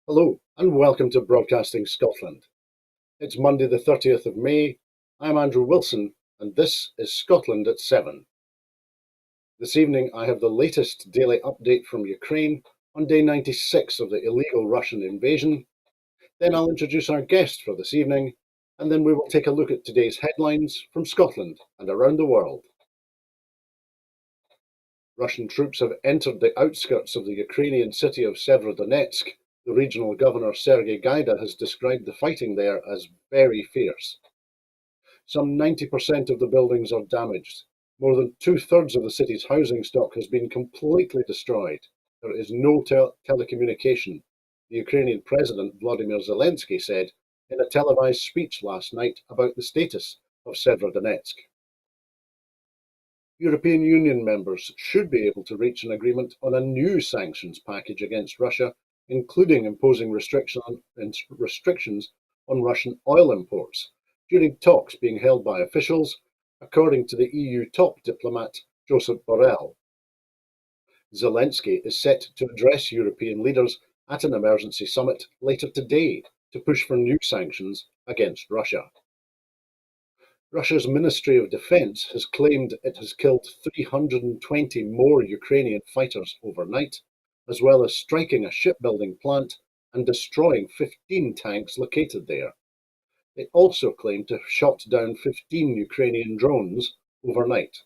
Hello and welcome to Broadcasting Scotland. It's Monday the 30th of May. I'm Andrew Wilson and this is Scotland at 7. This evening I have the latest daily update from Ukraine on day 96 of the illegal Russian invasion. Then I'll introduce our guest for this evening and then we will take a look at today's headlines from Scotland and around the world. Russian troops have entered the outskirts of the Ukrainian city of Severodonetsk. The regional governor Sergei Gaida has described the fighting there as very fierce. Some 90% of the buildings are damaged. More than two-thirds of the city's housing stock has been completely destroyed. There is no telecommunication, the Ukrainian President Volodymyr Zelensky said in a televised speech last night about the status of Severodonetsk. European Union members should be able to reach an agreement on a new sanctions package against Russia, including imposing restrictions on Russian oil imports, during talks being held by officials, according to the EU top diplomat Josep Borrell. Zelensky is set to address European leaders at an emergency summit later today to push for new sanctions against Russia. Russia's Ministry of Defense has claimed it has killed 320 more Ukrainian fighters overnight, as well as striking a shipbuilding plant and destroying 15 tanks located there. They also claim to have shot down 15 Ukrainian drones overnight.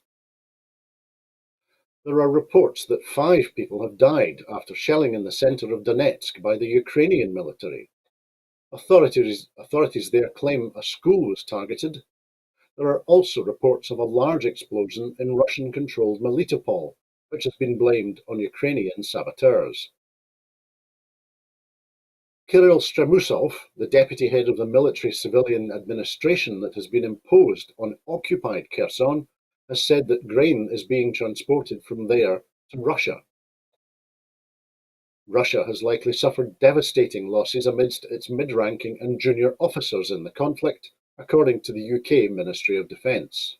There are reports that 5 people have died after shelling in the center of Donetsk by the Ukrainian military. Authorities there claim a school was targeted. There are also reports of a large explosion in Russian-controlled Melitopol, which has been blamed on Ukrainian saboteurs. Kirill Stremusov, the deputy head of the military-civilian administration that has been imposed on occupied Kherson, has said that grain is being transported from there to Russia. Russia has likely suffered devastating losses amidst its mid-ranking and junior officers in the conflict, according to the UK Ministry of Defence.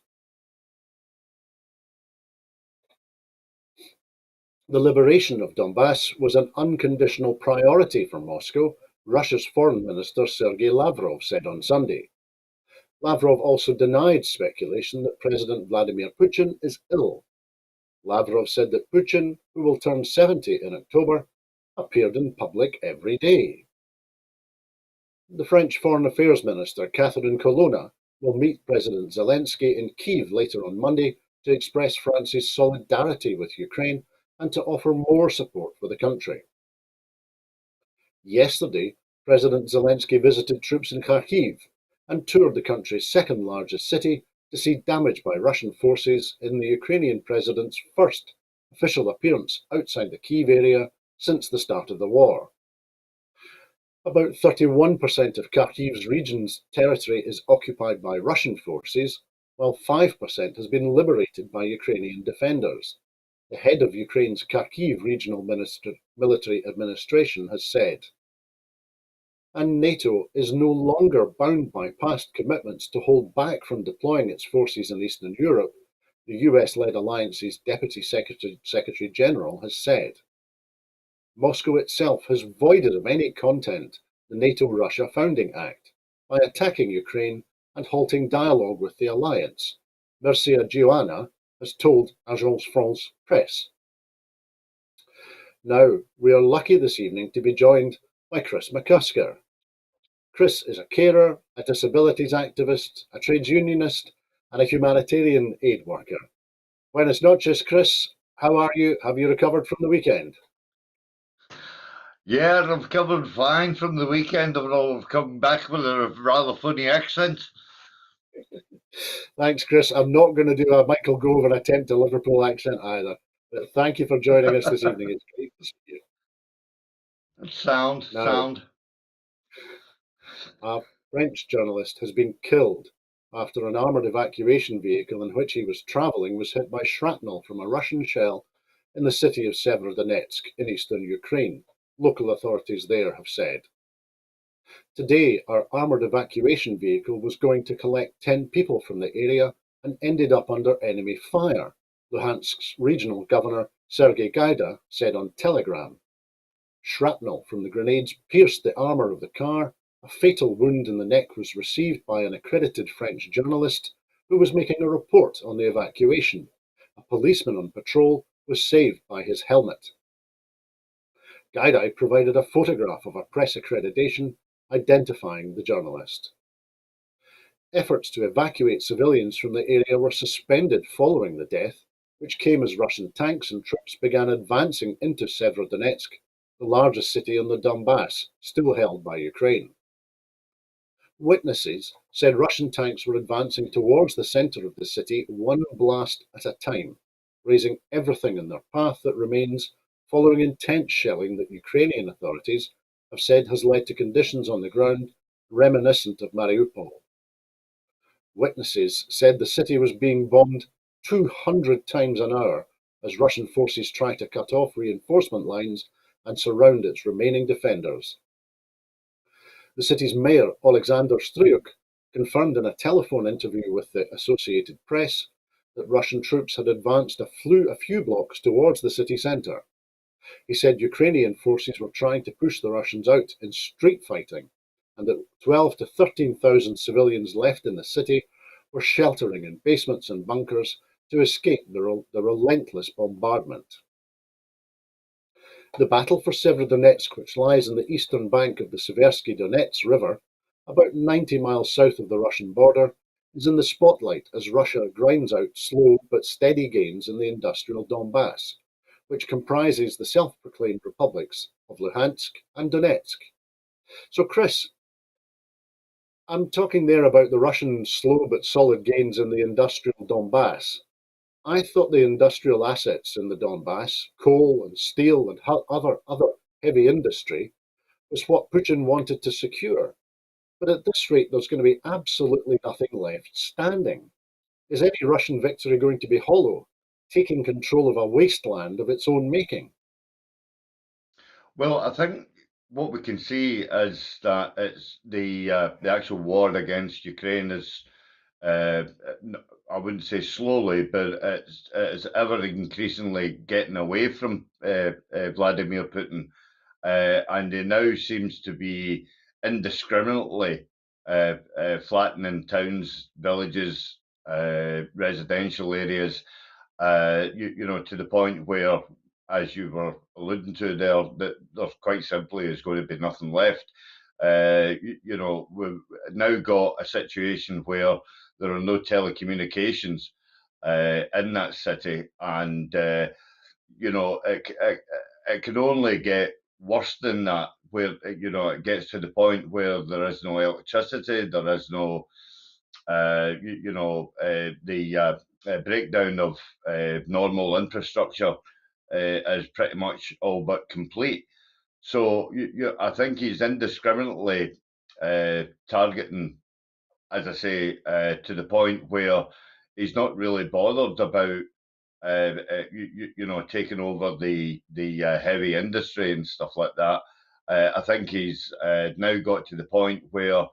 The liberation of Donbass was an unconditional priority for Moscow, Russia's Foreign Minister Sergei Lavrov said on Sunday. Lavrov also denied speculation that President Vladimir Putin is ill. Lavrov said that Putin, who will turn 70 in October, appeared in public every day. The French Foreign Affairs Minister, Catherine Colonna, will meet President Zelensky in Kyiv later on Monday to express France's solidarity with Ukraine and to offer more support for the country. Yesterday, President Zelensky visited troops in Kharkiv and toured the country's second largest city to see damage by Russian forces in the Ukrainian president's first official appearance outside the Kyiv area since the start of the war. About 31% of Kharkiv's region's territory is occupied by Russian forces, while 5% has been liberated by Ukrainian defenders. The head of Ukraine's Kharkiv Regional Military Administration has said. And NATO is no longer bound by past commitments to hold back from deploying its forces in Eastern Europe, the US-led alliance's Deputy Secretary General has said. Moscow itself has voided of any content the NATO-Russia Founding Act by attacking Ukraine and halting dialogue with the alliance, Mircea Joana has told Agence France Presse. Now, we are lucky this evening to be joined by Chris McCusker. Chris is a carer, a disabilities activist, a trades unionist, and a humanitarian aid worker. Buenas noches, Chris. How are you? Have you recovered from the weekend? Yeah, I've recovered fine from the weekend, although I've come back with a rather funny accent. Thanks, Chris. I'm not going to do a Michael Gove and attempt a Liverpool accent either. But thank you for joining us this evening. It's great to see you. Sound. A French journalist has been killed after an armoured evacuation vehicle in which he was travelling was hit by shrapnel from a Russian shell in the city of Severodonetsk in eastern Ukraine, local authorities there have said. Today, our armoured evacuation vehicle was going to collect 10 people from the area and ended up under enemy fire, Luhansk's regional governor Sergei Gaida said on Telegram. Shrapnel from the grenades pierced the armour of the car. A fatal wound in the neck was received by an accredited French journalist who was making a report on the evacuation. A policeman on patrol was saved by his helmet. Gaidai provided a photograph of a press accreditation identifying the journalist. Efforts to evacuate civilians from the area were suspended following the death, which came as Russian tanks and troops began advancing into Severodonetsk, the largest city in the Donbass, still held by Ukraine. Witnesses said Russian tanks were advancing towards the center of the city one blast at a time, razing everything in their path that remains, following intense shelling that Ukrainian authorities have said has led to conditions on the ground reminiscent of Mariupol. Witnesses said the city was being bombed 200 times an hour as Russian forces try to cut off reinforcement lines and surround its remaining defenders. The city's mayor, Alexander Stryuk, confirmed in a telephone interview with the Associated Press that Russian troops had advanced a few blocks towards the city centre. He said Ukrainian forces were trying to push the Russians out in street fighting, and that 12 to 13,000 civilians left in the city were sheltering in basements and bunkers to escape the relentless bombardment. The battle for Severodonetsk, which lies on the eastern bank of the Seversky Donets River, about 90 miles south of the Russian border, is in the spotlight as Russia grinds out slow but steady gains in the industrial Donbass, which comprises the self-proclaimed republics of Luhansk and Donetsk. So, Chris, I'm talking there about the Russian slow but solid gains in the industrial Donbass. I thought the industrial assets in the Donbass, coal and steel and other heavy industry, was what Putin wanted to secure. But at this rate, there's going to be absolutely nothing left standing. Is any Russian victory going to be hollow, taking control of a wasteland of its own making? Well, I think what we can see is that it's the actual war against Ukraine is uh, I wouldn't say slowly, but it's ever increasingly getting away from Vladimir Putin, and he now seems to be indiscriminately flattening towns, villages, residential areas, to the point where, as you were alluding to there, that there quite simply is going to be nothing left. We've now got a situation where there are no telecommunications in that city, and it can only get worse than that, where it gets to the point where there is no electricity, there is no the breakdown of normal infrastructure is pretty much all but complete. So I think he's indiscriminately targeting, as I say, to the point where he's not really bothered about taking over the heavy industry and stuff like that. I think he's now got to the point where,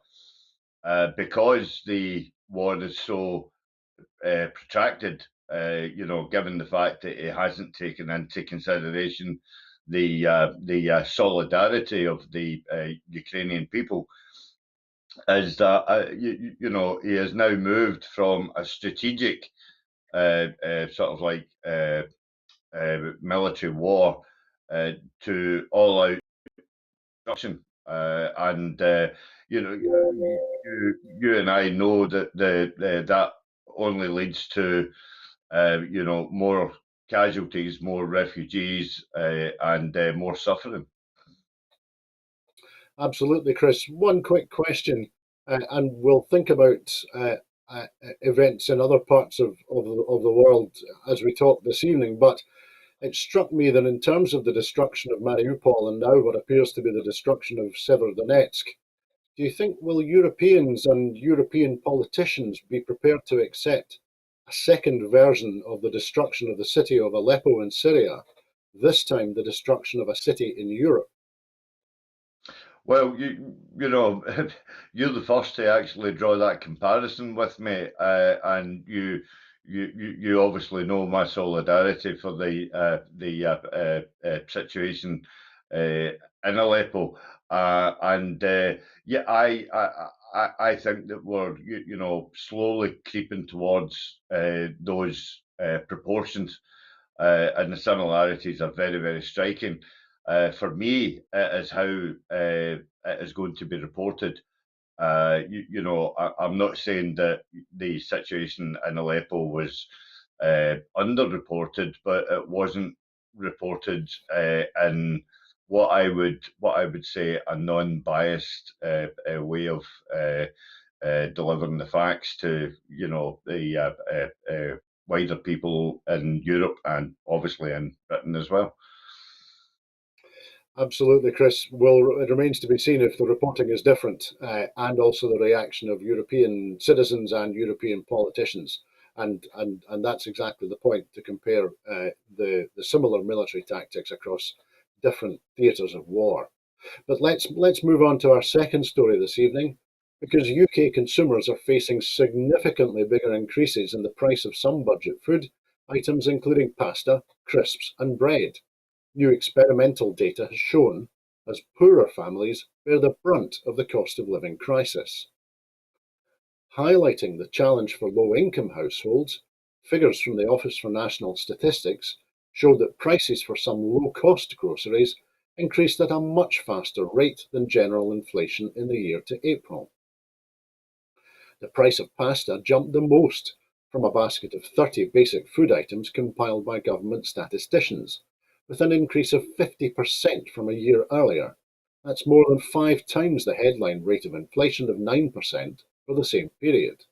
because the war is so protracted, given the fact that it hasn't taken into consideration the solidarity of the Ukrainian people, is that he has now moved from a strategic sort of like military war to all out destruction. And you and I know that that only leads to more casualties, more refugees, and more suffering. Absolutely, Chris. One quick question, and we'll think about events in other parts of the world as we talk this evening. But it struck me that in terms of the destruction of Mariupol and now what appears to be the destruction of Severodonetsk, do you think will Europeans and European politicians be prepared to accept a second version of the destruction of the city of Aleppo in Syria, this time the destruction of a city in Europe? Well, you're the first to actually draw that comparison with me, and you obviously know my solidarity for the situation in Aleppo, and yeah, I think that we're slowly creeping towards those proportions, and the similarities are very, very striking. For me, it is how it is going to be reported. I'm not saying that the situation in Aleppo was underreported, but it wasn't reported in what I would say a non-biased way of delivering the facts to the wider people in Europe and obviously in Britain as well. Absolutely, Chris. Well, it remains to be seen if the reporting is different, and also the reaction of European citizens and European politicians. And that's exactly the point, to compare the similar military tactics across different theatres of war. But let's move on to our second story this evening, because UK consumers are facing significantly bigger increases in the price of some budget food items, including pasta, crisps, and bread. New experimental data has shown as poorer families bear the brunt of the cost of living crisis. Highlighting the challenge for low-income households, figures from the Office for National Statistics showed that prices for some low-cost groceries increased at a much faster rate than general inflation in the year to April. The price of pasta jumped the most, from a basket of 30 basic food items compiled by government statisticians, with an increase of 50% from a year earlier. That's more than 5 times the headline rate of inflation of 9% for the same period.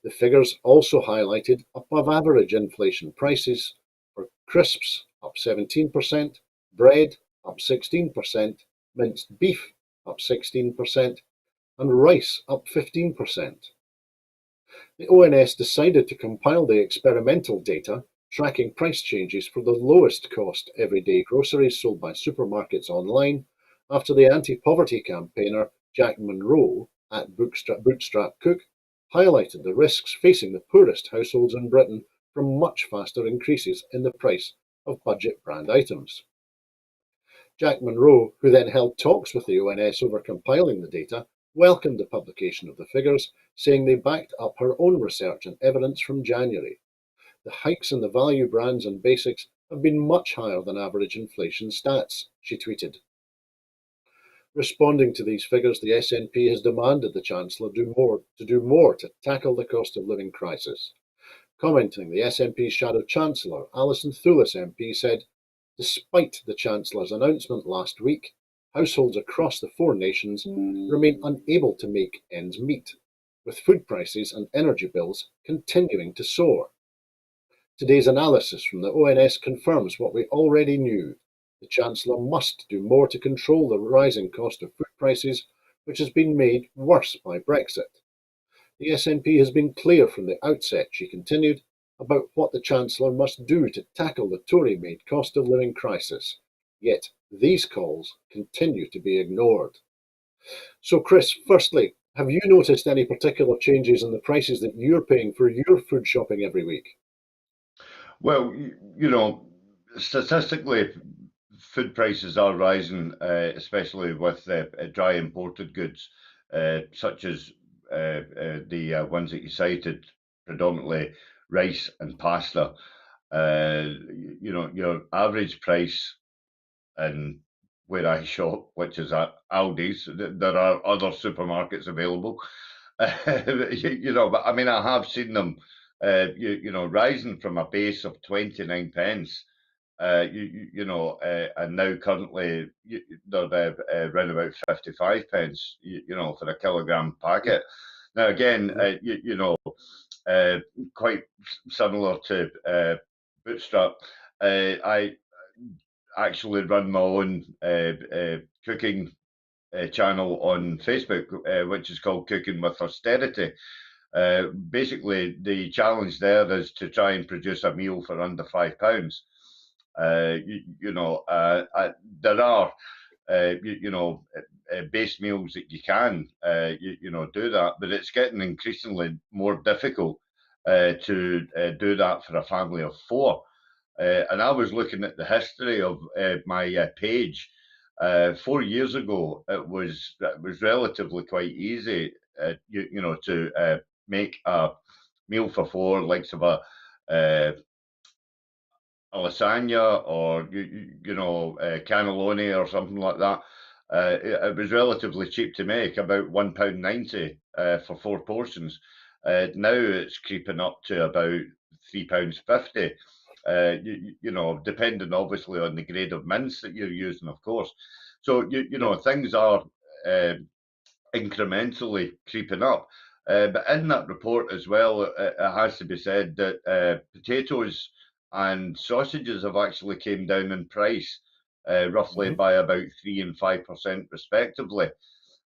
The figures also highlighted above average inflation prices for crisps up 17%, bread up 16%, minced beef up 16%, and rice up 15%. The ONS decided to compile the experimental data tracking price changes for the lowest cost everyday groceries sold by supermarkets online after the anti-poverty campaigner Jack Monroe at Bootstrap Cook highlighted the risks facing the poorest households in Britain from much faster increases in the price of budget brand items. Jack Monroe, who then held talks with the ONS over compiling the data, welcomed the publication of the figures, saying they backed up her own research and evidence from January. The hikes in the value brands and basics have been much higher than average inflation stats, she tweeted. Responding to these figures, the SNP has demanded the Chancellor do more to tackle the cost of living crisis. Commenting, the SNP's Shadow Chancellor, Alison Thewlis MP, said, "Despite the Chancellor's announcement last week, households across the four nations remain unable to make ends meet, with food prices and energy bills continuing to soar." Today's analysis from the ONS confirms what we already knew. The Chancellor must do more to control the rising cost of food prices, which has been made worse by Brexit. The SNP has been clear from the outset, she continued, about what the Chancellor must do to tackle the Tory-made cost of living crisis. Yet these calls continue to be ignored. So, Chris, firstly, have you noticed any particular changes in the prices that you're paying for your food shopping every week? Well, statistically, food prices are rising, especially with dry imported goods, such as the ones that you cited, predominantly rice and pasta. Your average price in where I shop, which is at Aldi's, there are other supermarkets available. But I mean, I have seen them, rising from a base of 29 pence, and now currently they're around about 55 pence, for a kilogram packet. Now, again, uh, quite similar to Bootstrap. I actually run my own cooking channel on Facebook, which is called Cooking with Austerity. Basically, the challenge there is to try and produce a meal for under £5. There are base meals that you can do that, but it's getting increasingly more difficult to do that for a family of four. And I was looking at the history of my page, 4 years ago, it was relatively quite easy, to make a meal for four, likes of uh, a lasagna or cannelloni or something like that. It was relatively cheap to make, about £1.90 for four portions. Now it's creeping up to about £3.50. Depending obviously on the grade of mince that you're using, of course. So Yep. things are uh, incrementally creeping up. But in that report as well, it has to be said that potatoes and sausages have actually came down in price, roughly Mhm. by about 3 and 5% respectively.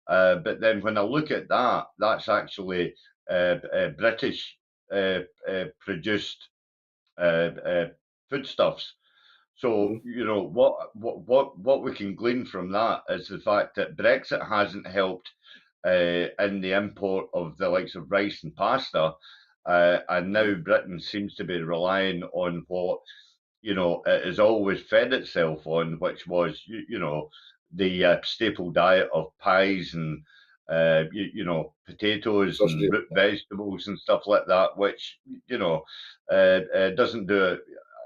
But then when I look at that, that's actually British produced uh, foodstuffs. So Mhm. what we can glean from that is the fact that Brexit hasn't helped in the import of the likes of rice and pasta, and now Mhm. Britain seems to be relying on what it has always fed itself on, which was the staple diet of pies and potatoes and Sausages. root vegetables and stuff like that, which doesn't do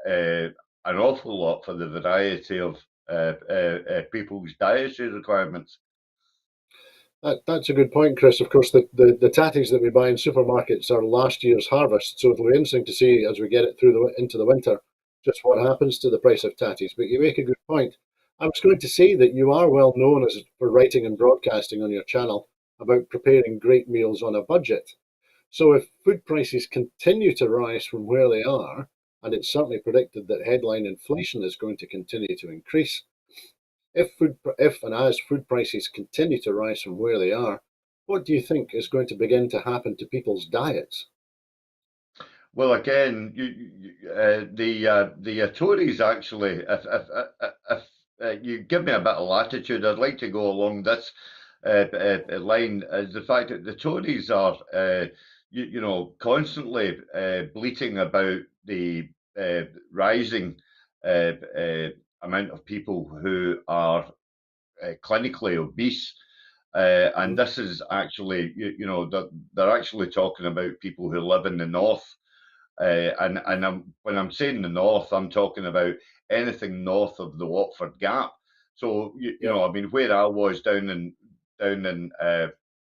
uh, an awful lot for the variety of people's dietary requirements. That's a good point, Chris. Of course, the tatties that we buy in supermarkets are last year's harvest, so it'll be interesting to see as we get it through into the winter just what happens to the price of tatties. But you make a good point. I was going to say that you are well known as for writing and broadcasting on your channel about preparing great meals on a budget. So if food prices continue to rise from where they are, and it's certainly predicted that headline inflation is going to continue to increase, if and as food prices continue to rise from where they are, what do you think is going to begin to happen to people's diets? Well, again, the Tories actually, if you give me a bit of latitude, I'd like to go along this line. Is the fact that the Tories are, constantly bleating about the rising amount of people who are clinically obese. And Hmm. this is actually, they're actually talking about people who live in the north, when I'm saying the north, I'm talking about anything north of the Watford Gap. So Yep. I mean, where I was down in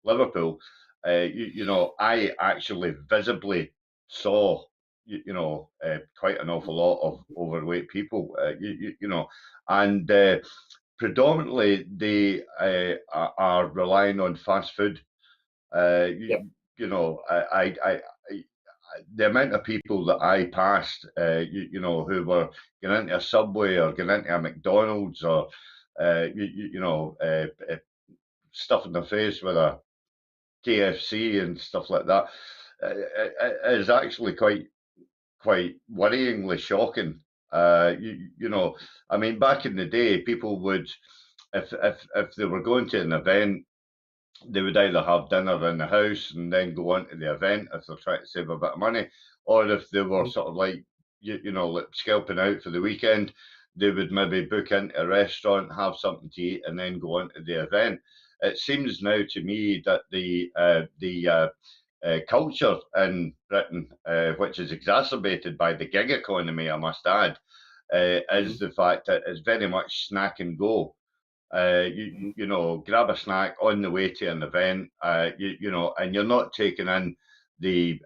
Liverpool, I actually visibly saw quite an awful lot of overweight people. And predominantly they are relying on fast food. Uh, Yep. you, I the amount of people that I passed, who were getting into a Subway or getting into a McDonald's or, stuffing their face with a KFC and stuff like that, is actually quite worryingly shocking. I mean, back in the day, people would, if they were going to an event, they would either have dinner in the house and then go on to the event if they're trying to save a bit of money, or if they were Hmm. sort of like like scalping out for the weekend, they would maybe book into a restaurant, have something to eat, and then go on to the event. It seems now to me that the culture in Britain, which is exacerbated by the gig economy, I must add, Hmm. is the fact that it's very much snack and go. Hmm. Grab a snack on the way to an event, and you're not taking in the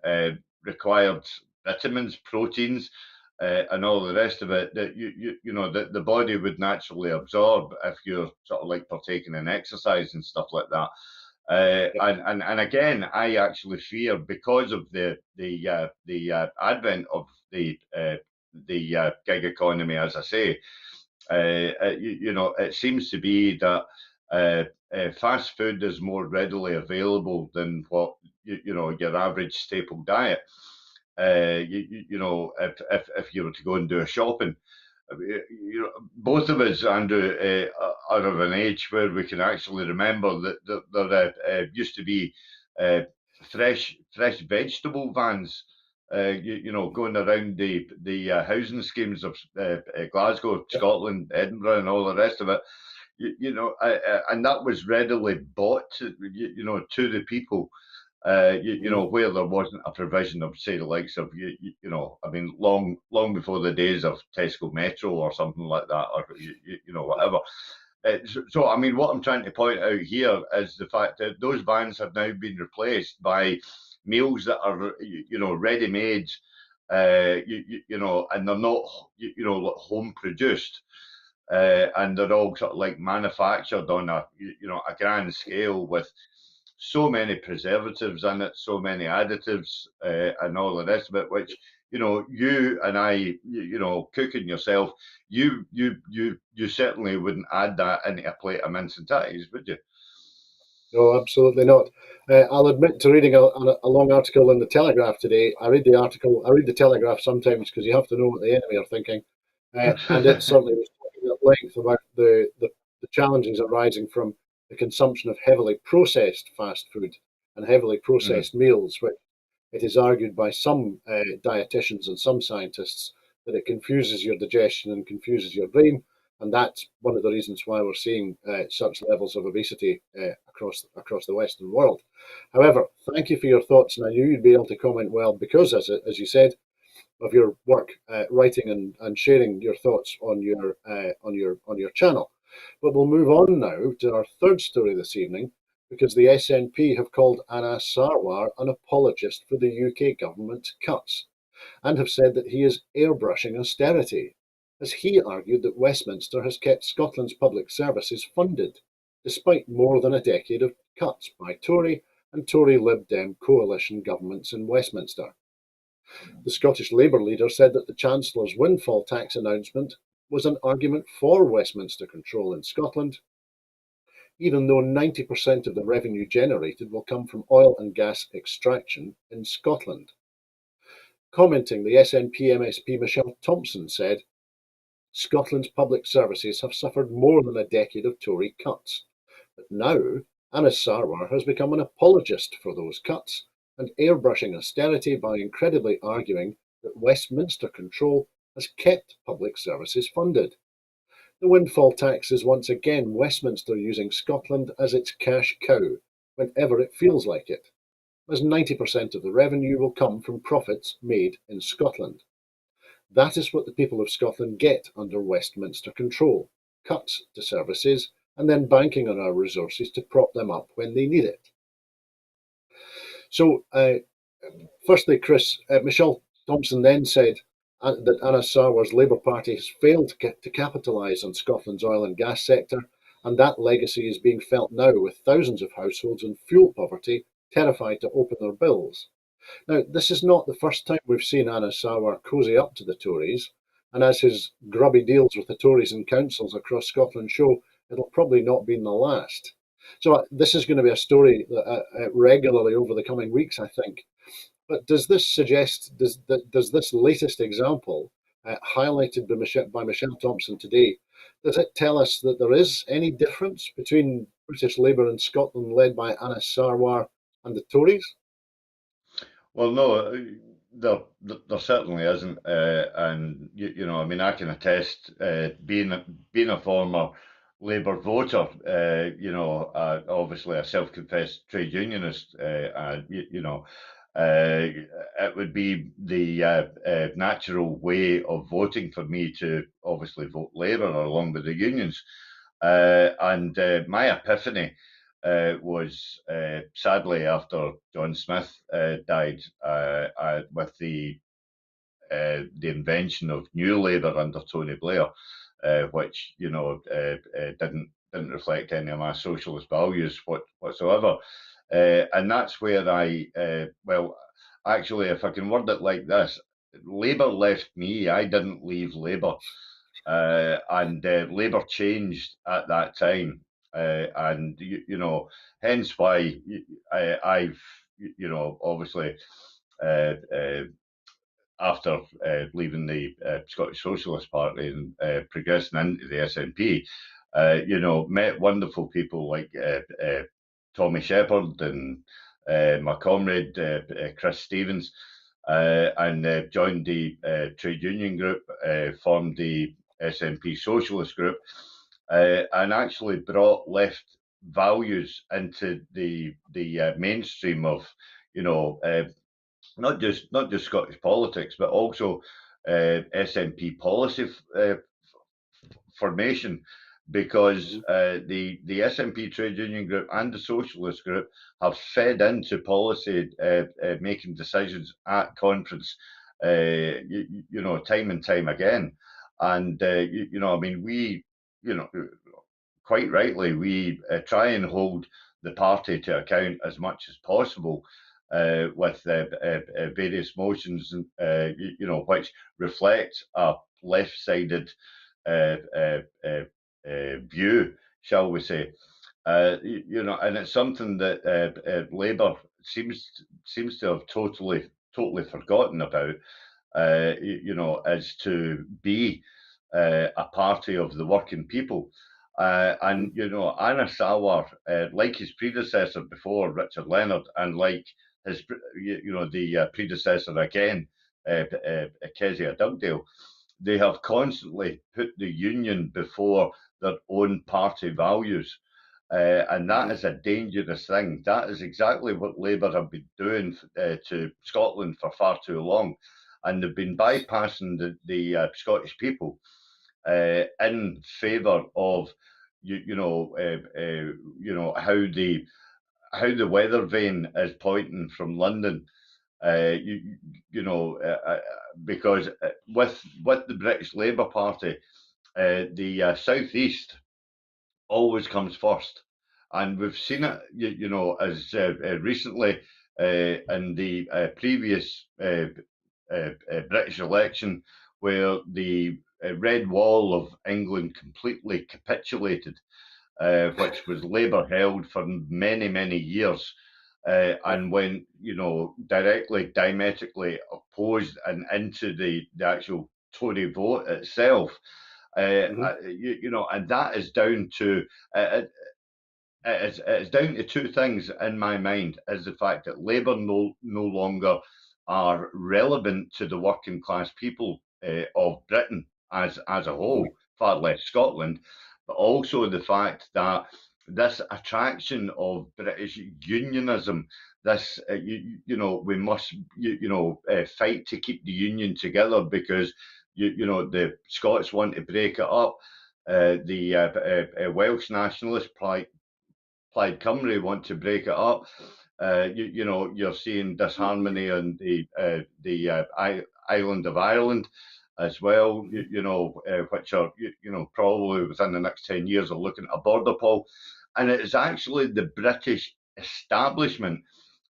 required vitamins, proteins, and all the rest of it that that the body would naturally absorb if you're sort of like partaking in exercise and stuff like that. Yep. And again, I actually fear because of the advent of the gig economy, as I say, it seems to be that uh, fast food is more readily available than what your average staple diet. If you were to go and do a shopping, both of us, Andrew, are of an age where we can actually remember that there used to be uh, fresh vegetable vans, going around the housing schemes of Glasgow, Yep. Scotland, Edinburgh, and all the rest of it. and that was readily bought, to the people. Where there wasn't a provision of, say, the likes of, I mean, long before the days of Tesco Metro or something like that, or whatever. So, I mean, what I'm trying to point out here is the fact that those vans have now been replaced by meals that are, ready-made, and they're not, like home produced. And they're all sort of like manufactured on a grand scale with so many preservatives in it, so many additives, and all the rest of it, which you and I, cooking yourself, you certainly wouldn't add that into a plate of mince and tatties, would you? No, absolutely not. I'll admit to reading a long article in the Telegraph today. I read the article, I read the Telegraph sometimes because you have to know what the enemy are thinking. And it certainly was talking at length about the challenges arising from the consumption of heavily processed fast food and heavily Mm. processed meals, which it is argued by some dietitians and some scientists that it confuses your digestion and confuses your brain, and that's one of the reasons why we're seeing such levels of obesity across the Western world. However, thank you for your thoughts, and I knew you'd be able to comment well because, as you said, of your work writing and sharing your thoughts on your channel. But we'll move on now to our third story this evening because the SNP have called Anas Sarwar an apologist for the UK government's cuts and have said that he is airbrushing austerity, as he argued that Westminster has kept Scotland's public services funded, despite more than a decade of cuts by Tory and Tory Lib Dem coalition governments in Westminster. The Scottish Labour leader said that the Chancellor's windfall tax announcement was an argument for Westminster control in Scotland, even though 90% of the revenue generated will come from oil and gas extraction in Scotland. Commenting, the SNP MSP Michelle Thompson said, Scotland's public services have suffered more than a decade of Tory cuts, but now Anas Sarwar has become an apologist for those cuts and airbrushing austerity by incredibly arguing that Westminster control has kept public services funded. The windfall tax is once again Westminster using Scotland as its cash cow whenever it feels like it, as 90% of the revenue will come from profits made in Scotland. That is what the people of Scotland get under Westminster control: cuts to services and then banking on our resources to prop them up when they need it. So, firstly, Chris, Michelle Thompson then said that Anas Sarwar's Labour Party has failed to capitalise on Scotland's oil and gas sector, and that legacy is being felt now with thousands of households in fuel poverty terrified to open their bills. Now, this is not the first time we've seen Anas Sarwar cosy up to the Tories, and as his grubby deals with the Tories and councils across Scotland show, it'll probably not be the last. So this is going to be a story that, regularly over the coming weeks, I think. But does this suggest, does this latest example, highlighted by Michelle Thompson today, does it tell us that there is any difference between British Labour in Scotland led by Anas Sarwar and the Tories? Well, no, there certainly isn't, and I mean, I can attest, being a former Labour voter, obviously a self-confessed trade unionist, and it would be the natural way of voting for me to obviously vote Labour along with the unions, and my epiphany was sadly after John Smith died, with the invention of New Labour under Tony Blair, which didn't reflect any of my socialist values whatsoever, and that's where actually, if I can word it like this, Labour left me. I didn't leave Labour. And Labour changed at that time, and hence why I've obviously uh, uh, after leaving the Scottish Socialist Party and progressing into the SNP, met wonderful people like Tommy Shepherd and my comrade Chris Stevens, and joined the trade union group, formed the SNP Socialist group, and actually brought left values into the mainstream of, you know, not just Scottish politics, but also SNP policy formation, because the SNP trade union group and the socialist group have fed into policy making decisions at conference, time and time again. And I mean, you know, quite rightly, we try and hold the party to account as much as possible with various motions, which reflect a left-sided uh, uh, uh, view, shall we say? And it's something that Labour seems to have totally forgotten about. Is to be a party of the working people. And Anna Sawar, like his predecessor before, Richard Leonard, and like his, the predecessor again, Kezia Dugdale, they have constantly put the union before their own party values. And that is a dangerous thing. That is exactly what Labour have been doing to Scotland for far too long. And they've been bypassing the Scottish people in favour of how the weather vane is pointing from London. Uh, you, because with the British Labour Party, the southeast always comes first, and we've seen it. As recently in the previous British election, where the Red Wall of England completely capitulated, which was Labour held for many, many years, and went, diametrically opposed and into the actual Tory vote itself. And that is down to it's down to two things in my mind: is the fact that Labour no longer are relevant to the working class people of Britain as a whole, far less Scotland, but also the fact that this attraction of British unionism, this we must fight to keep the union together because the Scots want to break it up. The Welsh nationalists, Plaid Cymru, want to break it up. You're seeing disharmony on the island of Ireland as well. Which are probably within the next 10 years are looking at a border poll, and it is actually the British establishment.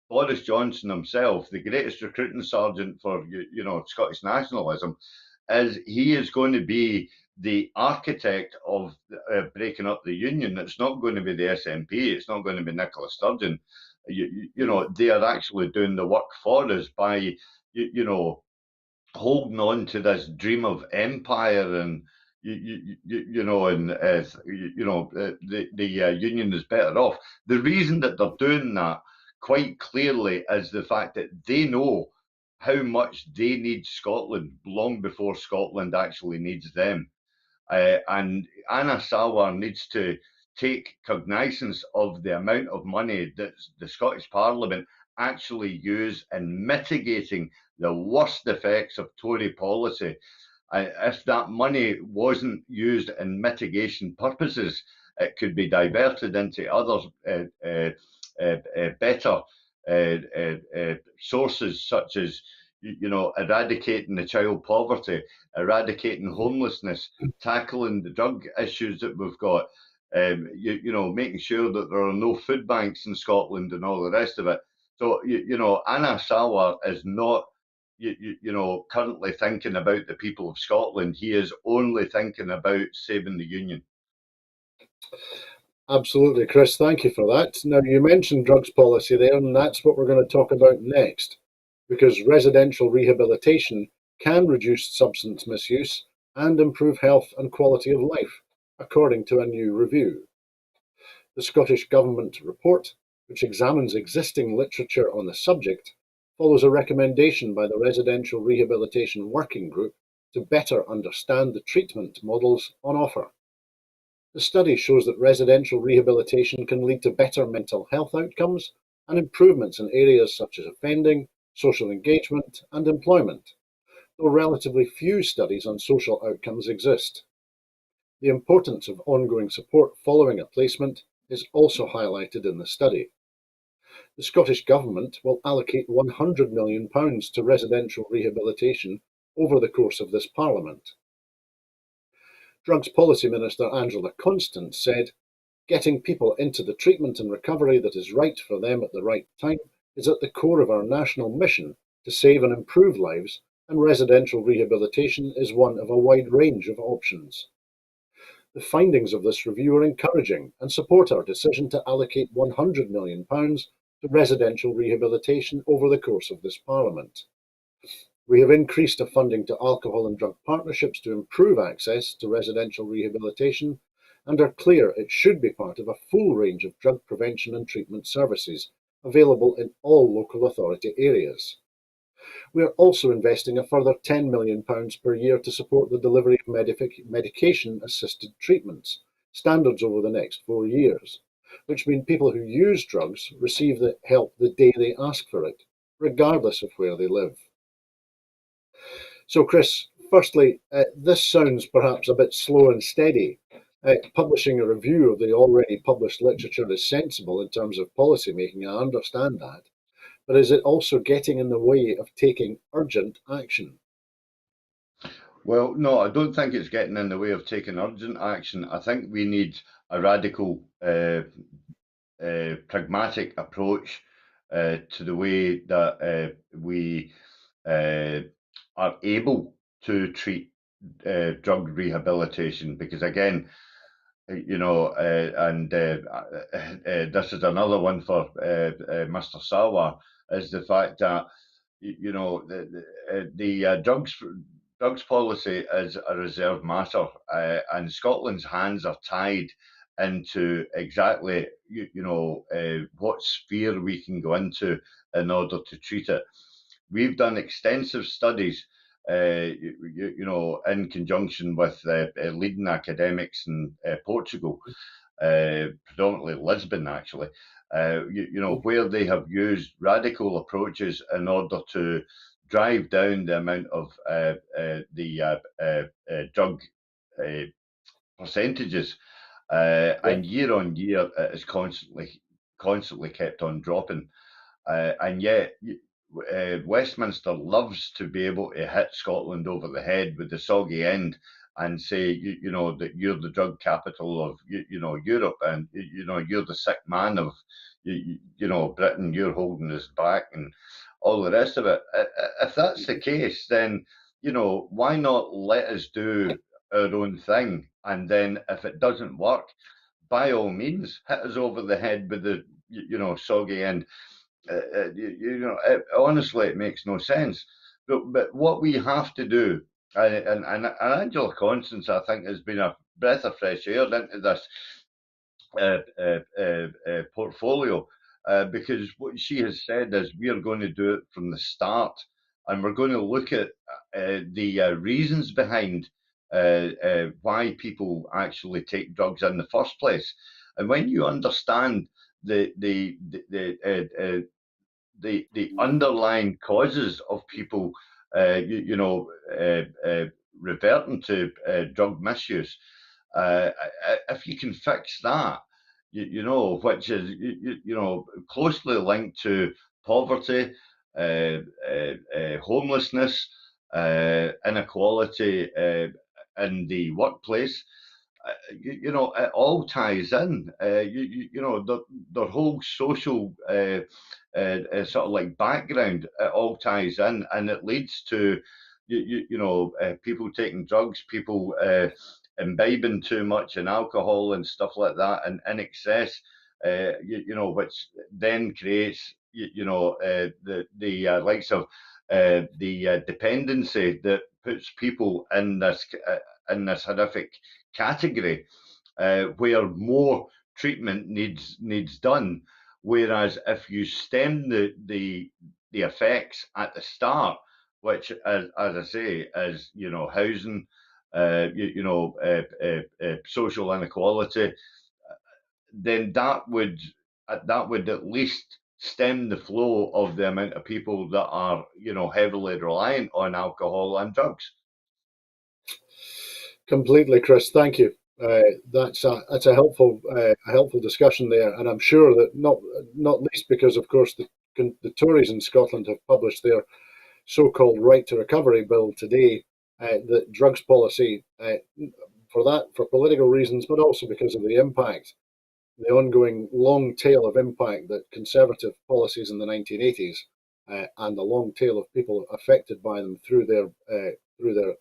Boris Johnson himself, the greatest recruiting sergeant for Scottish nationalism, he is going to be the architect of breaking up the union. It's not going to be the SNP. It's not going to be Nicola Sturgeon. They are actually doing the work for us by, holding on to this dream of empire, and the union is better off. The reason that they're doing that quite clearly is the fact that they know how much they need Scotland long before Scotland actually needs them. And Anna Sawar needs to take cognizance of the amount of money that the Scottish Parliament actually use in mitigating the worst effects of Tory policy. If that money wasn't used in mitigation purposes, it could be diverted into other better sources, such as eradicating the child poverty, eradicating homelessness, tackling the drug issues that we've got, making sure that there are no food banks in Scotland and all the rest of it. So, Anna Sawar is not, currently thinking about the people of Scotland. He is only thinking about saving the union. Absolutely, Chris. Thank you for that. Now, you mentioned drugs policy there, and that's what we're going to talk about next, because residential rehabilitation can reduce substance misuse and improve health and quality of life, according to a new review. The Scottish Government report, which examines existing literature on the subject, follows a recommendation by the Residential Rehabilitation Working Group to better understand the treatment models on offer. The study shows that residential rehabilitation can lead to better mental health outcomes and improvements in areas such as offending, social engagement, and employment, though relatively few studies on social outcomes exist. The importance of ongoing support following a placement is also highlighted in the study. The Scottish Government will allocate £100 million to residential rehabilitation over the course of this Parliament. Drugs Policy Minister Angela Constance said, "Getting people into the treatment and recovery that is right for them at the right time is at the core of our national mission to save and improve lives, and residential rehabilitation is one of a wide range of options." The findings of this review are encouraging and support our decision to allocate £100 million to residential rehabilitation over the course of this Parliament. We have increased the funding to alcohol and drug partnerships to improve access to residential rehabilitation and are clear it should be part of a full range of drug prevention and treatment services available in all local authority areas. We are also investing a further £10 million per year to support the delivery of medication-assisted treatments standards over the next 4 years, which mean people who use drugs receive the help the day they ask for it, regardless of where they live. So, Chris, firstly, this sounds perhaps a bit slow and steady. Publishing a review of the already published literature is sensible in terms of policy making, I understand that. But is it also getting in the way of taking urgent action? Well, no, I don't think it's getting in the way of taking urgent action. I think we need a radical, pragmatic approach to the way that we are able to treat drug rehabilitation. Because again, and this is another one for Mr. Salwa, is the fact that the drugs policy is a reserved matter, and Scotland's hands are tied into exactly what sphere we can go into in order to treat it. We've done extensive studies, in conjunction with leading academics in Portugal, predominantly Lisbon, actually, where they have used radical approaches in order to drive down the amount of the drug percentages, and year on year it is constantly kept on dropping, and yet Westminster loves to be able to hit Scotland over the head with the soggy end and say, that you're the drug capital of, Europe, and, you're the sick man of, Britain, you're holding us back and all the rest of it. If that's the case, then, why not let us do our own thing? And then if it doesn't work, by all means, hit us over the head with the, soggy end. It, honestly, it makes no sense. But what we have to do, and Angela Constance, I think, has been a breath of fresh air into this portfolio, because what she has said is we are going to do it from the start, and we're going to look at the reasons behind why people actually take drugs in the first place. And when you understand the underlying causes of people, reverting to drug misuse, if you can fix that, which is closely linked to poverty, homelessness, inequality in the workplace. It all ties in. Their whole social sort of like background, it all ties in, and it leads to people taking drugs, people imbibing too much in alcohol and stuff like that, and in excess, which then creates the likes of the dependency that puts people in this horrific category, where more treatment needs done. Whereas if you stem the effects at the start, which, as I say, is housing, social inequality, then that would at least stem the flow of the amount of people that are, heavily reliant on alcohol and drugs. Completely, Chris. Thank you. That's a helpful discussion there, and I'm sure that not least because, of course, the Tories in Scotland have published their so-called right to recovery bill today, that drugs policy, for political reasons, but also because of the impact, the ongoing long tail of impact that conservative policies in the 1980s, and the long tail of people affected by them through their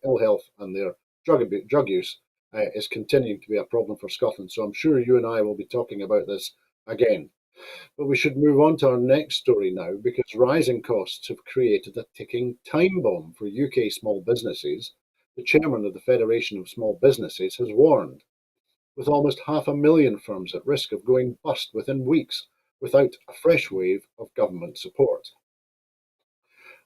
ill health and their drug use, is continuing to be a problem for Scotland. So I'm sure you and I will be talking about this again. But we should move on to our next story now, because rising costs have created a ticking time bomb for UK small businesses. The chairman of the Federation of Small Businesses has warned, with almost 500,000 firms at risk of going bust within weeks without a fresh wave of government support.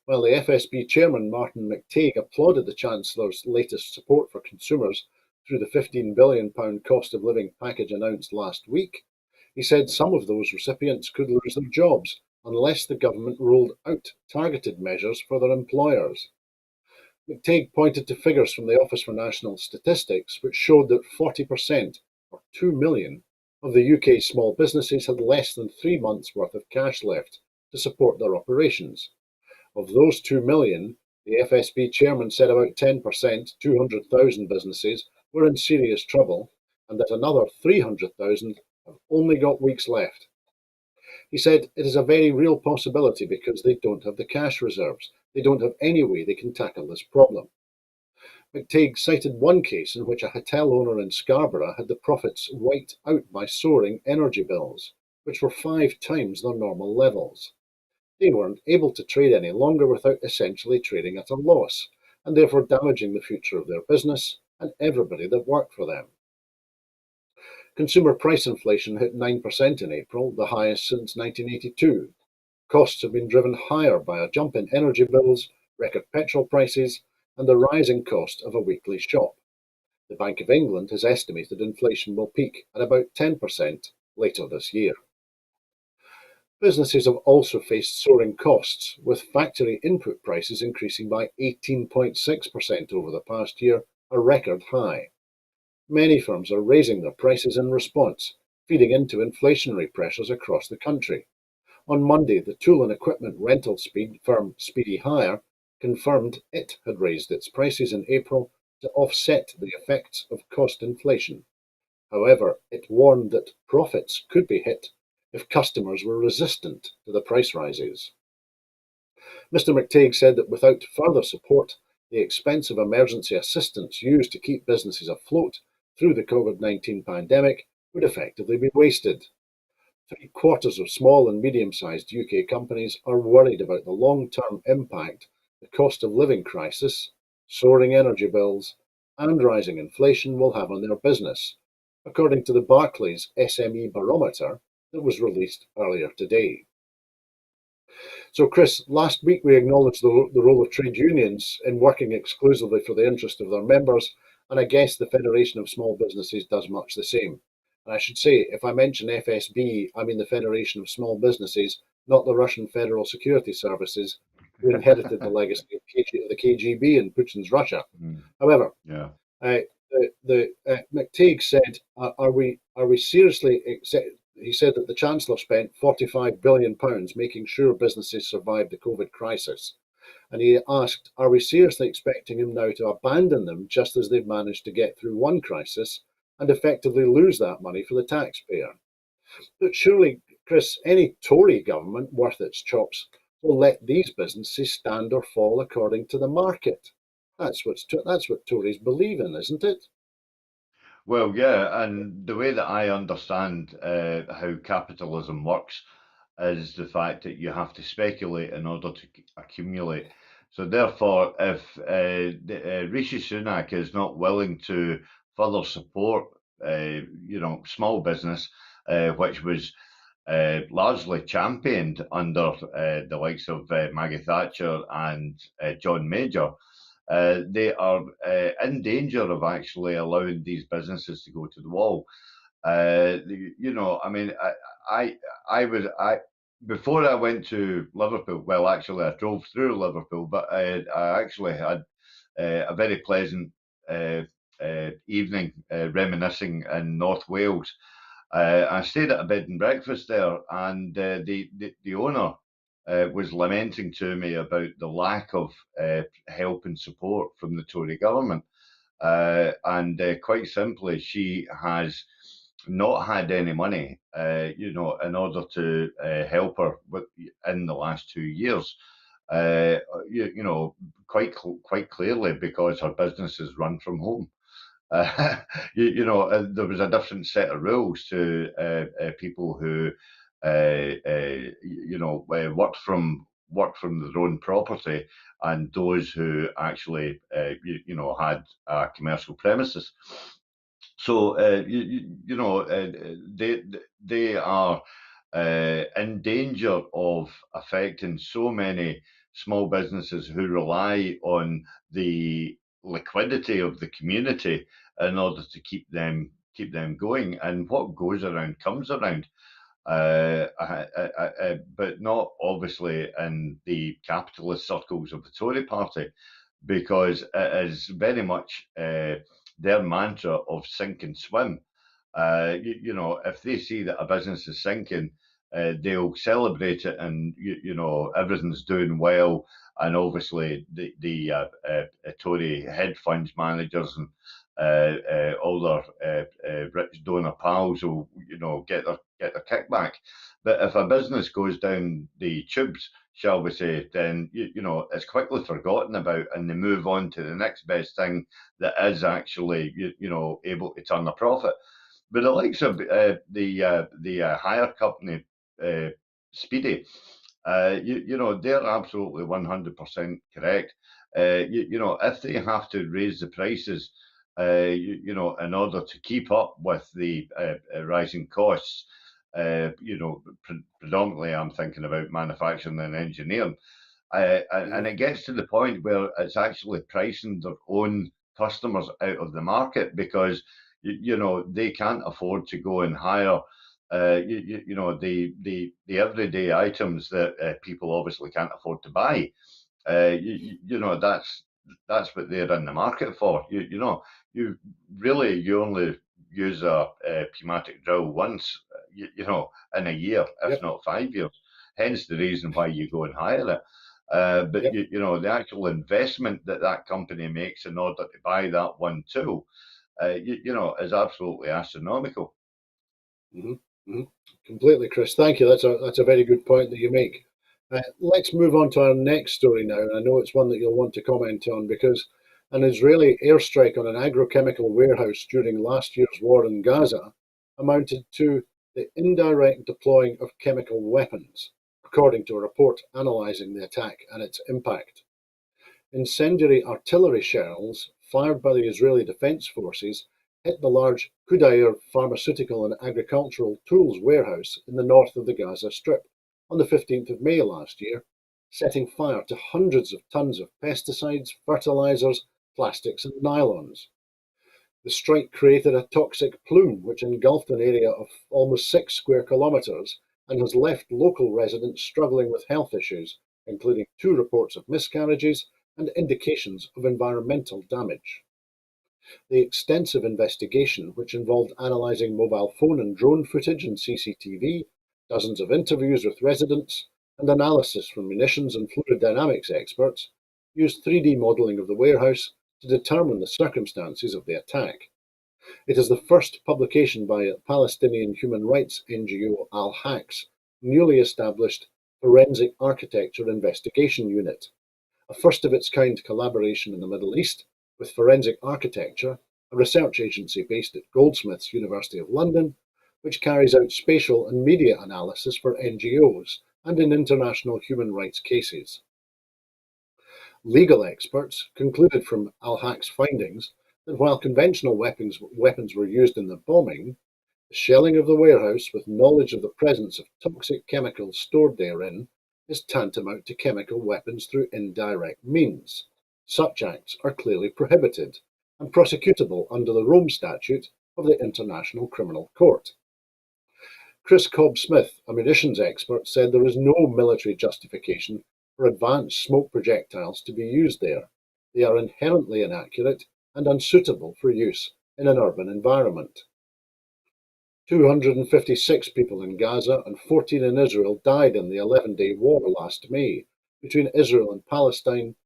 While the FSB chairman Martin McTague applauded the Chancellor's latest support for consumers through the £15 billion cost of living package announced last week, he said some of those recipients could lose their jobs unless the government rolled out targeted measures for their employers. McTague pointed to figures from the Office for National Statistics, which showed that 40%, or 2 million, of the UK's small businesses had less than 3 months' worth of cash left to support their operations. Of those 2 million, the FSB chairman said about 10%, 200,000 businesses, were in serious trouble, and that another 300,000 have only got weeks left. He said it is a very real possibility because they don't have the cash reserves. They don't have any way they can tackle this problem. McTague cited one case in which a hotel owner in Scarborough had the profits wiped out by soaring energy bills, which were 5 times their normal levels. They weren't able to trade any longer without essentially trading at a loss, and therefore damaging the future of their business and everybody that worked for them. Consumer price inflation hit 9% in April, the highest since 1982. Costs have been driven higher by a jump in energy bills, record petrol prices, and the rising cost of a weekly shop. The Bank of England has estimated inflation will peak at about 10% later this year. Businesses have also faced soaring costs, with factory input prices increasing by 18.6% over the past year, a record high. Many firms are raising their prices in response, feeding into inflationary pressures across the country. On Monday, the tool and equipment rental firm Speedy Hire confirmed it had raised its prices in April to offset the effects of cost inflation. However, it warned that profits could be hit if customers were resistant to the price rises. Mr. McTague said that without further support, the expensive emergency assistance used to keep businesses afloat through the COVID-19 pandemic would effectively be wasted. 3/4 of small and medium-sized UK companies are worried about the long-term impact the cost of living crisis, soaring energy bills, and rising inflation will have on their business, according to the Barclays SME Barometer that was released earlier today. So, Chris, last week we acknowledged the role of trade unions in working exclusively for the interest of their members, and I guess the Federation of Small Businesses does much the same. And I should say, if I mention FSB, I mean the Federation of Small Businesses, not the Russian Federal Security Services, who inherited the legacy of the KGB in Putin's Russia. However, Yeah. McTague said, "Are we seriously?" He said that the Chancellor spent £45 billion making sure businesses survived the COVID crisis. And he asked, are we seriously expecting him now to abandon them just as they've managed to get through one crisis and effectively lose that money for the taxpayer? But surely, Chris, any Tory government worth its chops will let these businesses stand or fall according to the market. That's what Tories believe in, isn't it? Well, yeah, and the way that I understand how capitalism works is the fact that you have to speculate in order to accumulate. So therefore, if Rishi Sunak is not willing to further support, small business, which was largely championed under the likes of Maggie Thatcher and John Major, they are in danger of actually allowing these businesses to go to the wall. I mean, I before I went to Liverpool. Well, actually, I drove through Liverpool, but I actually had a very pleasant evening reminiscing in North Wales. I stayed at a bed and breakfast there, and the owner was lamenting to me about the lack of help and support from the Tory government. And quite simply, she has not had any money, in order to help her in the last 2 years. Uh, quite clearly because her business is run from home. Uh, there was a different set of rules to people who, worked from their own property, and those who actually, had commercial premises. So they are in danger of affecting so many small businesses who rely on the liquidity of the community in order to keep them going. And what goes around comes around. But not obviously in the capitalist circles of the Tory party, because it is very much their mantra of sink and swim. If they see that a business is sinking, they'll celebrate it, and everything's doing well. And obviously, the Tory hedge funds managers and all their rich donor pals will, get their kickback. But if a business goes down the tubes, shall we say, then it's quickly forgotten about, and they move on to the next best thing that is actually able to turn a profit. But the likes of the hire company, Speedy, they're absolutely 100% correct. If they have to raise the prices, in order to keep up with the rising costs, predominantly I'm thinking about manufacturing and engineering, and it gets to the point where it's actually pricing their own customers out of the market, because they can't afford to go and hire the everyday items that people obviously can't afford to buy. That's what they're in the market for. You only use a pneumatic drill once, in a year, if Yep. not 5 years. Hence the reason why you go and hire it. But Yep. the actual investment that company makes in order to buy that one tool, is absolutely astronomical. hmm hmm Completely, Chris. Thank you. That's a very good point that you make. Let's move on to our next story now. I know it's one that you'll want to comment on, because an Israeli airstrike on an agrochemical warehouse during last year's war in Gaza amounted to the indirect deploying of chemical weapons, according to a report analysing the attack and its impact. Incendiary artillery shells fired by the Israeli Defense Forces hit the large Kudair pharmaceutical and agricultural tools warehouse in the north of the Gaza Strip on the 15th of May last year, setting fire to hundreds of tons of pesticides, fertilizers, plastics, and nylons. The strike created a toxic plume which engulfed an area of almost 6 square kilometres and has left local residents struggling with health issues, including 2 reports of miscarriages and indications of environmental damage. The extensive investigation, which involved analysing mobile phone and drone footage and CCTV, dozens of interviews with residents, and analysis from munitions and fluid dynamics experts, used 3D modelling of the warehouse to determine the circumstances of the attack. It is the first publication by Palestinian human rights NGO Al Haq's newly established Forensic Architecture Investigation Unit, a first of its kind collaboration in the Middle East with Forensic Architecture, a research agency based at Goldsmiths, University of London, which carries out spatial and media analysis for NGOs and in international human rights cases. Legal experts concluded from Al Haq's findings that while conventional weapons were used in the bombing, the shelling of the warehouse with knowledge of the presence of toxic chemicals stored therein is tantamount to chemical weapons through indirect means, Such acts are clearly prohibited and prosecutable under the Rome Statute of the International Criminal Court. Chris Cobb-Smith, a munitions expert, said there is no military justification for advanced smoke projectiles to be used there. They are inherently inaccurate and unsuitable for use in an urban environment. 256 people in Gaza and 14 in Israel died in the 11-day war last May between Israel and Palestine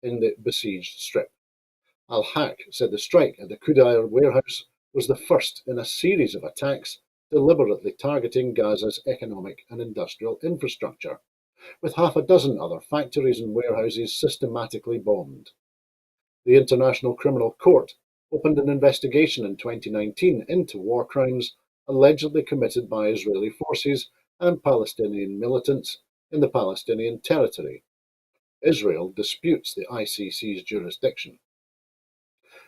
in the besieged Strip. Al-Haq said the strike at the Kudair warehouse was the first in a series of attacks deliberately targeting Gaza's economic and industrial infrastructure, with half a dozen other factories and warehouses systematically bombed. The International Criminal Court opened an investigation in 2019 into war crimes allegedly committed by Israeli forces and Palestinian militants in the Palestinian territory. Israel disputes the ICC's jurisdiction.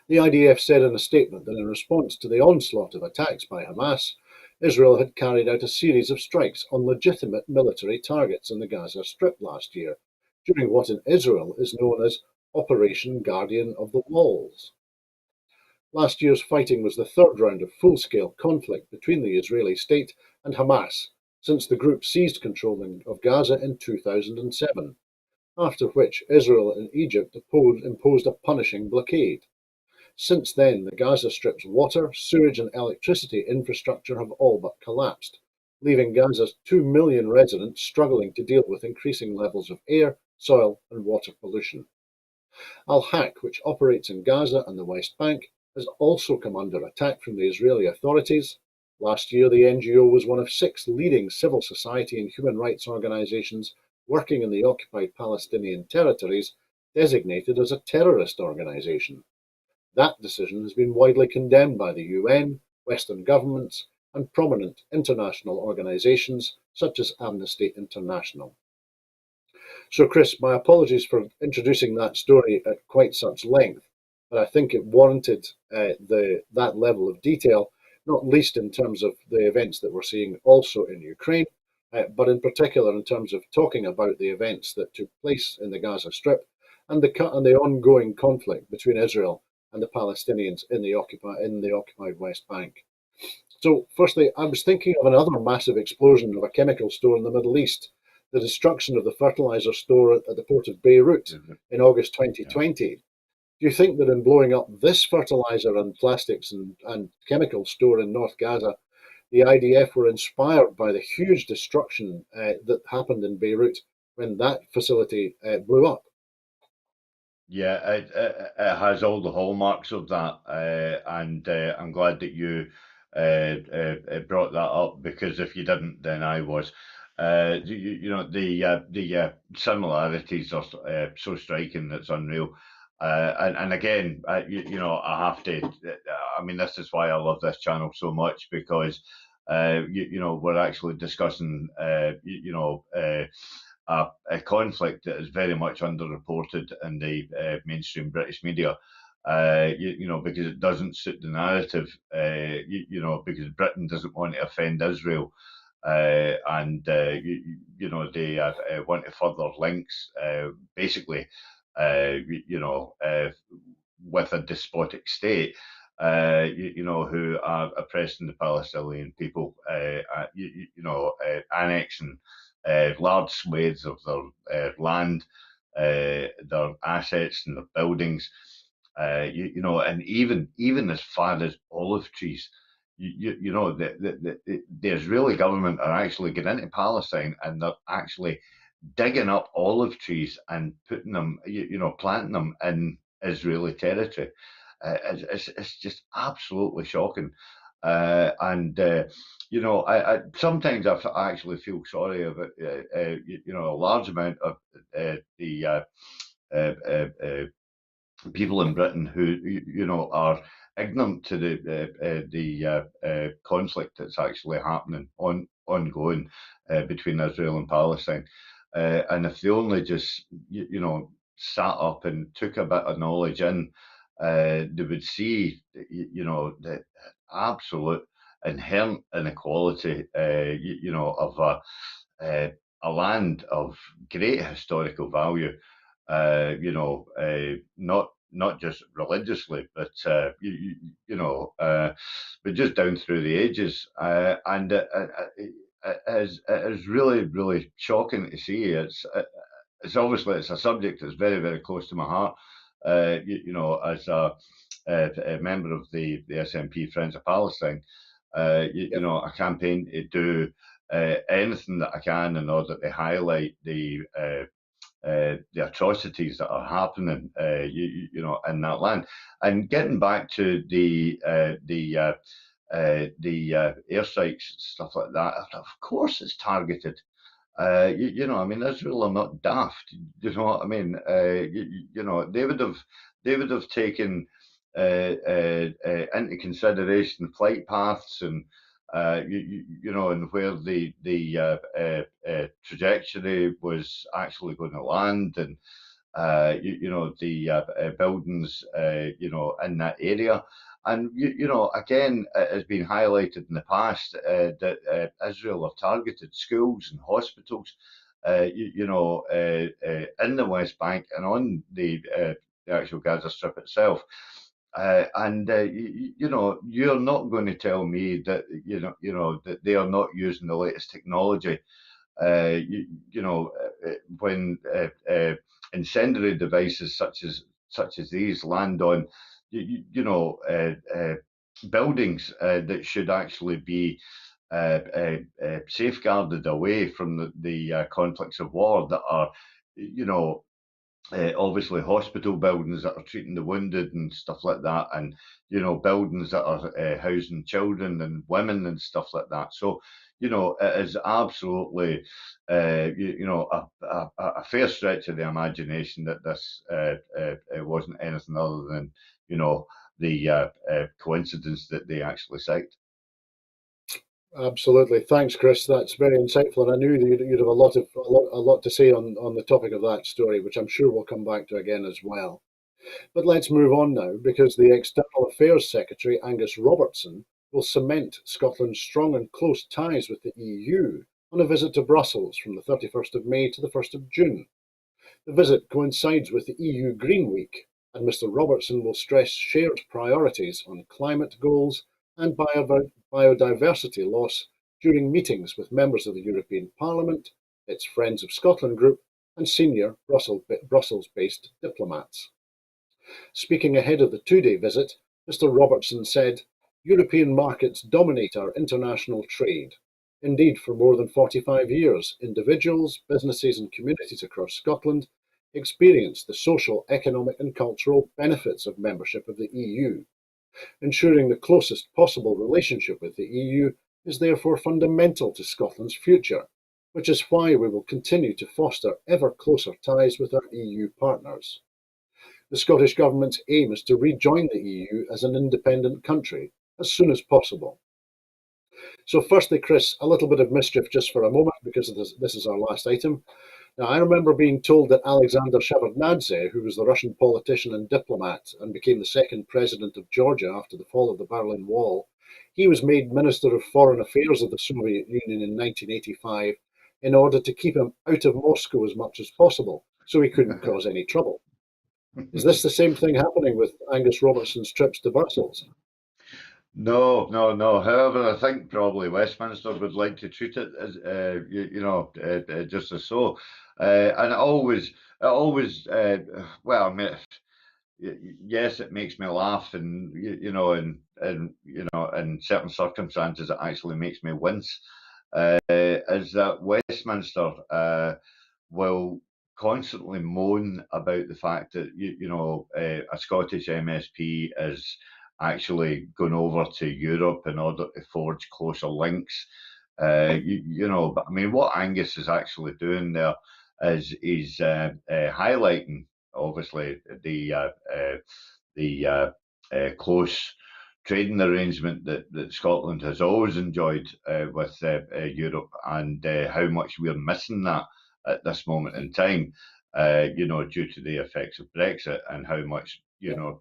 The IDF said in a statement that in response to the onslaught of attacks by Hamas, Israel had carried out a series of strikes on legitimate military targets in the Gaza Strip last year, during what in Israel is known as Operation Guardian of the Walls. Last year's fighting was the third round of full-scale conflict between the Israeli state and Hamas since the group seized control of Gaza in 2007, after which Israel and Egypt imposed a punishing blockade. Since then, the Gaza Strip's water, sewage and electricity infrastructure have all but collapsed, leaving Gaza's 2 million residents struggling to deal with increasing levels of air, soil and water pollution. Al-Haq, which operates in Gaza and the West Bank, has also come under attack from the Israeli authorities. Last year, the NGO was one of 6 leading civil society and human rights organizations working in the occupied Palestinian territories, designated as a terrorist organization. That decision has been widely condemned by the UN, Western governments, and prominent international organizations such as Amnesty International. So, Chris, my apologies for introducing that story at quite such length, but I think it warranted that level of detail, not least in terms of the events that we're seeing also in Ukraine, but in particular in terms of talking about the events that took place in the Gaza Strip and the ongoing conflict between Israel and the Palestinians in the occupied West Bank. So, firstly, I was thinking of another massive explosion of a chemical store in the Middle East, the destruction of the fertilizer store at the port of Beirut in August 2020. Do you think that in blowing up this fertilizer and plastics and chemical store in North Gaza, the IDF were inspired by the huge destruction that happened in Beirut when that facility blew up? Yeah, it has all the hallmarks of that, and I'm glad that you brought that up, because if you didn't, then I was. The similarities are so striking that's unreal. And again, I have to. I mean, this is why I love this channel so much, because we're actually discussing a conflict that is very much underreported in the mainstream British media. Because it doesn't suit the narrative, because Britain doesn't want to offend Israel, and they want to further links, basically, with a despotic state, who are oppressing the Palestinian people, annexing large swathes of their land, their assets, and their buildings. And even as far as olive trees. The Israeli government are actually getting into Palestine, and they're actually digging up olive trees and putting them, planting them in Israeli territory. It's just absolutely shocking. I sometimes I actually feel sorry about, a large amount of the people in Britain who, are ignorant to the conflict that's actually happening ongoing between Israel and Palestine. And if they only just, sat up and took a bit of knowledge in, they would see, the absolute inherent inequality, of a land of great historical value, not just religiously, but but just down through the ages, and it is really really shocking to see. It's obviously it's a subject that's very very close to my heart. As a member of the SNP Friends of Palestine, I campaign to do anything that I can in order to highlight the atrocities that are happening, in that land. And getting back to the airstrikes stuff like that, of course it's targeted. I mean, Israel are not daft. You know what I mean? They would have taken into consideration flight paths and and where the trajectory was actually going to land, and the buildings, in that area. And again, it has been highlighted in the past that Israel have targeted schools and hospitals, in the West Bank and on the actual Gaza Strip itself. You're not going to tell me that that they are not using the latest technology. When incendiary devices such as these land on, buildings that should actually be safeguarded away from the conflicts of war that are, obviously hospital buildings that are treating the wounded and stuff like that, and buildings that are housing children and women and stuff like that. So it is absolutely a fair stretch of the imagination that this it wasn't anything other than the coincidence that they actually cite. Absolutely. Thanks, Chris. That's very insightful, and I knew that you'd have a lot to say on the topic of that story, which I'm sure we'll come back to again as well. But let's move on now, because the External Affairs Secretary, Angus Robertson, will cement Scotland's strong and close ties with the EU on a visit to Brussels from the 31st of May to the 1st of June. The visit coincides with the EU Green Week, and Mr. Robertson will stress shared priorities on climate goals and biodiversity loss during meetings with members of the European Parliament, its Friends of Scotland group, and senior Brussels-based diplomats. Speaking ahead of the two-day visit, Mr. Robertson said, "European markets dominate our international trade. Indeed, for more than 45 years, individuals, businesses and communities across Scotland experience the social, economic and cultural benefits of membership of the EU. Ensuring the closest possible relationship with the EU is therefore fundamental to Scotland's future, which is why we will continue to foster ever closer ties with our EU partners. The Scottish Government's aim is to rejoin the EU as an independent country as soon as possible." So firstly, Chris, a little bit of mischief just for a moment, because this is our last item. Now, I remember being told that Alexander Shevardnadze, who was the Russian politician and diplomat and became the second president of Georgia after the fall of the Berlin Wall, he was made Minister of Foreign Affairs of the Soviet Union in 1985 in order to keep him out of Moscow as much as possible, so he couldn't cause any trouble. Is this the same thing happening with Angus Robertson's trips to Brussels? No, no, no. However, I think probably Westminster would like to treat it as, just as so. And well, I mean, yes, it makes me laugh, and in certain circumstances, it actually makes me wince. Is that Westminster will constantly moan about the fact that a Scottish MSP is actually going over to Europe in order to forge closer links. But I mean, what Angus is actually doing there is he's highlighting, obviously, the close trading arrangement that Scotland has always enjoyed with Europe, and how much we're missing that at this moment in time, due to the effects of Brexit, and how much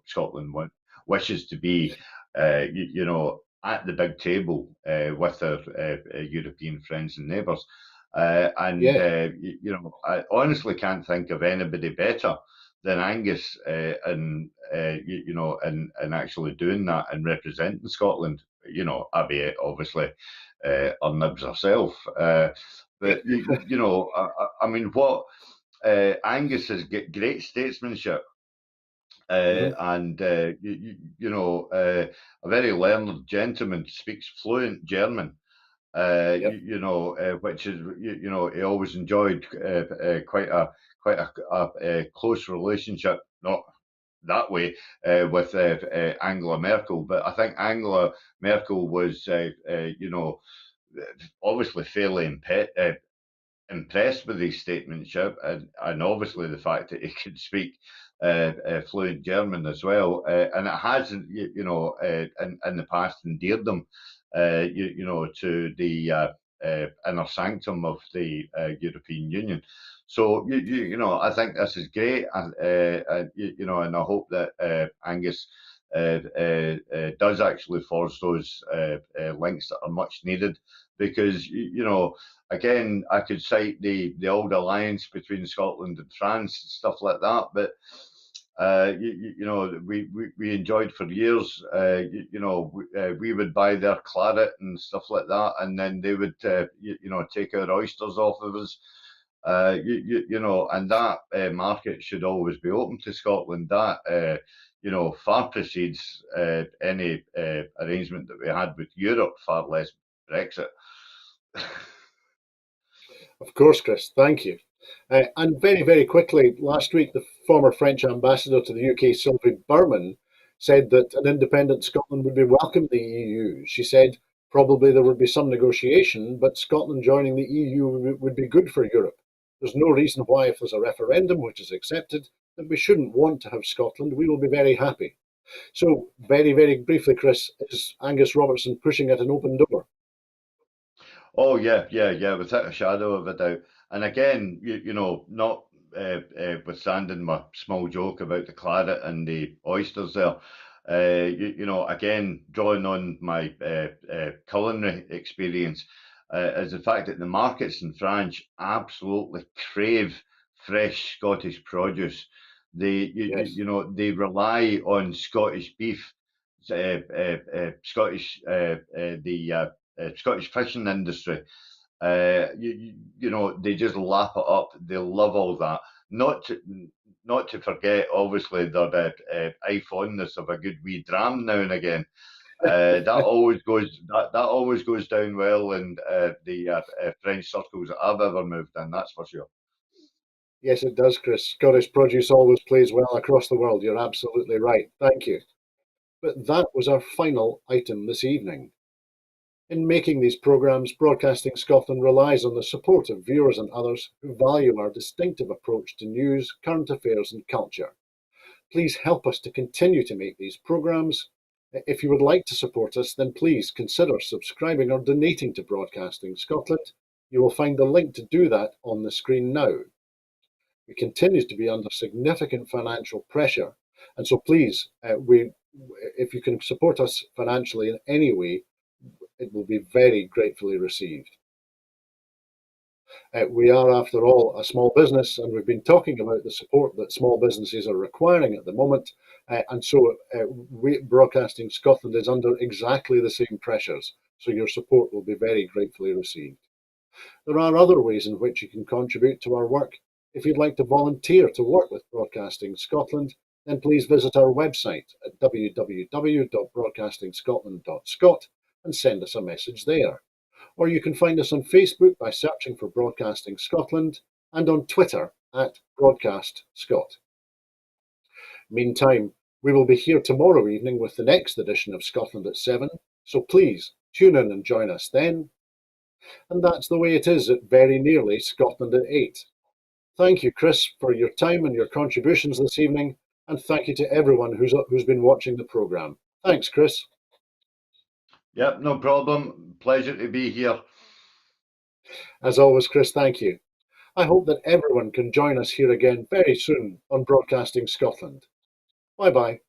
Scotland wishes to be, at the big table with our European friends and neighbours. Yeah. I honestly can't think of anybody better than Angus in actually doing that and representing Scotland. Albeit obviously our nibs herself. But I mean, what Angus has got great statesmanship. Hmm. And a very learned gentleman, speaks fluent German. Yep. Which is he always enjoyed quite a close relationship, not that way, with Angela Merkel, but I think Angela Merkel was obviously fairly impressed with his statesmanship, and obviously the fact that he could speak fluent German as well, and it has, in the past endeared them, to the inner sanctum of the European Union. So I think this is great, and I hope that Angus does actually forge those links that are much needed, because again, I could cite the old alliance between Scotland and France and stuff like that, but we enjoyed for years. We would buy their claret and stuff like that, and then they would take our oysters off of us. And that market should always be open to Scotland. That far precedes any arrangement that we had with Europe, far less Brexit. Of course, Chris. Thank you. And very, very quickly, last week, the former French ambassador to the UK, Sylvie Berman, said that an independent Scotland would be welcome in the EU. She said probably there would be some negotiation, but Scotland joining the EU would be good for Europe. There's no reason why, if there's a referendum which is accepted, that we shouldn't want to have Scotland. We will be very happy. So, very, very briefly, Chris, is Angus Robertson pushing at an open door? Oh yeah, yeah, yeah, without a shadow of a doubt. And again, not withstanding my small joke about the claret and the oysters there, again, drawing on my culinary experience, is the fact that the markets in France absolutely crave fresh Scottish produce. Yes. They rely on Scottish beef, the Scottish fishing industry. They just lap it up. They love all that. Not to not to forget, obviously, their eye fondness of a good wee dram now and again. That always goes down well in the French circles that I've ever moved in. That's for sure. Yes, it does, Chris. Scottish produce always plays well across the world. You're absolutely right. Thank you. But that was our final item this evening. In making these programmes, Broadcasting Scotland relies on the support of viewers and others who value our distinctive approach to news, current affairs, and culture. Please help us to continue to make these programmes. If you would like to support us, then please consider subscribing or donating to Broadcasting Scotland. You will find the link to do that on the screen now. We continue to be under significant financial pressure, and so please, if you can support us financially in any way, it will be very gratefully received. We are, after all, a small business, and we've been talking about the support that small businesses are requiring at the moment, and so Broadcasting Scotland is under exactly the same pressures, so your support will be very gratefully received. There are other ways in which you can contribute to our work. If you'd like to volunteer to work with Broadcasting Scotland, then please visit our website at www.broadcastingscotland.scot and send us a message there. Or you can find us on Facebook by searching for Broadcasting Scotland, and on Twitter at Broadcast Scot. Meantime, we will be here tomorrow evening with the next edition of Scotland at 7, so please tune in and join us then. And that's the way it is at very nearly Scotland at 8. Thank you, Chris, for your time and your contributions this evening, and thank you to everyone who's been watching the programme. Thanks, Chris. Yep, no problem. Pleasure to be here. As always, Chris, thank you. I hope that everyone can join us here again very soon on Broadcasting Scotland. Bye bye.